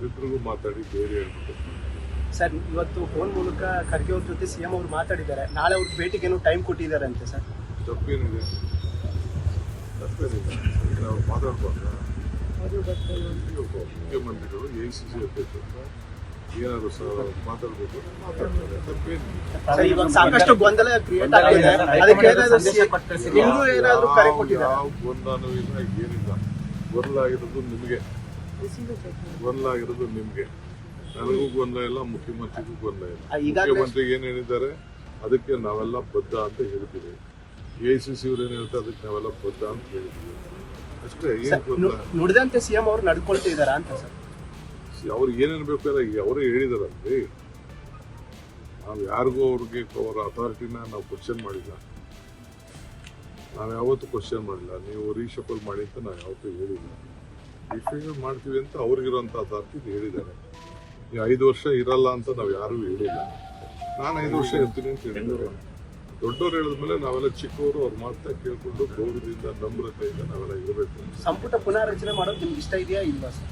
ಅವರಿಬ್ಬರಿಗೂ ಮಾತಾಡಿ ಬೇರೆ ಹೇಳ್ಬಿಟ್ಟು ಸರ್ ಇವತ್ತು ಫೋನ್ ಮೂಲಕ ಖರ್ಗೆ ಅವ್ರ ಜೊತೆ ಸಿಎಂ ಅವರು ಮಾತಾಡಿದ್ದಾರೆ. ನಾಳೆ ಅವ್ರ ಭೇಟಿಗೆ ಏನೋ ಟೈಮ್ ಕೊಟ್ಟಿದ್ದಾರೆ ಅಂತೆ ಸರ್. ತಪ್ಪೇನಿದೆ? ನಾವು ಮಾತಾಡ್ಬಾರ್ದ? ಮುಖ್ಯಮಂತ್ರಿಗಳು AICC ಅಧ್ಯಕ್ಷರು ಏನಾದ್ರು ಮಾತಾಡ್ಬೇಕು, ಮಾತಾಡ್ತಾರೆ. ತಪ್ಪೇನಿದೆ? ಇವಾಗ ಸಾಕಷ್ಟು ಗೊಂದಲ ಕ್ರಿಯೇಟ್ ಆಗಿದೆ. ಅದಕ್ಕೆ ಏನಾದ್ರು ಕರೆ ಕೊಟ್ಟಿದ್ದಾರೆ? ಯಾವ ಗೊಂದಲನೂ ಇಲ್ಲ, ಏನಿಲ್ಲ. ಗೊಂದಲ ಆಗಿರೋದು ನಿಮ್ಗೆ, ನನಗೂ ಗೊಂದಲ ಇಲ್ಲ, ಮುಖ್ಯಮಂತ್ರಿಗೂ ಗೊಂದಲ ಇಲ್ಲ. ಮುಖ್ಯಮಂತ್ರಿಗೆ ಏನ್ ಹೇಳಿದ್ದಾರೆ ಅದಕ್ಕೆ ನಾವೆಲ್ಲ ಬದ್ಧ ಅಂತ ಹೇಳಿದ್ದೀವಿ. AICC ಅವ್ರು ಏನ್ ಹೇಳ್ತಾರೆ ಅದಕ್ಕೆ ನಾವೆಲ್ಲ ಬದ್ಧ ಅಂತ ಹೇಳಿದ್ದೀವಿ ಅಷ್ಟೇ. ಏನ್ ಗೊಂದಲ? ನುಡಿದಂತೆ ಸಿಎಂ ಅವರು ನಡ್ಕೊಳ್ತಾ ಇದಾರ ಅಂತ ಸರ್. ಅವ್ರಿಗೆ ಏನೇನು ಬೇಕಾದ್ರೆ ಅವರೇ ಹೇಳಿದಾರಲ್ರಿ. ನಾವು ಯಾರಿಗೂ ಅವ್ರಿಗೆ ಅವರ ಅಥಾರಿಟಿನ ನಾವು ಕ್ವಶನ್ ಮಾಡಿಲ್ಲ, ನಾವು ಯಾವತ್ತೂ ಕ್ವಶನ್ ಮಾಡಿಲ್ಲ. ನೀವು ರೀಶಫಲ್ ಮಾಡಿ ಅಂತ ನಾವು ಯಾವತ್ತೂ ಹೇಳಿಲ್ಲ. ರೀಶಫಲ್ ಮಾಡ್ತೀವಿ ಅಂತ ಅವ್ರಿಗಿರೋಂಥ ಅಥಾರಿಟಿ ಹೇಳಿದ್ದಾರೆ. ನೀವು 5 ವರ್ಷ ಇರಲ್ಲ ಅಂತ ನಾವು ಯಾರೂ ಹೇಳಿಲ್ಲ. ನಾನು 5 ವರ್ಷ ಇರ್ತೀನಿ ಅಂತ ಹೇಳಿದ್ದಾರೆ. ದೊಡ್ಡವ್ರು ಹೇಳಿದ್ಮೇಲೆ ನಾವೆಲ್ಲ ಚಿಕ್ಕವರು ಅವ್ರ ಮಾತಾ ಕೇಳ್ಕೊಂಡು ಗೌರವದಿಂದ ನಮ್ರತೆಯಿಂದ ನಾವೆಲ್ಲ ಇರಬೇಕು. ಸಂಪುಟ ಪುನಾರಚನೆ ಮಾಡೋದು ನಿಮ್ಗೆ ಇಷ್ಟ ಇದೆಯಾ ಇಲ್ವಾ ಸರ್?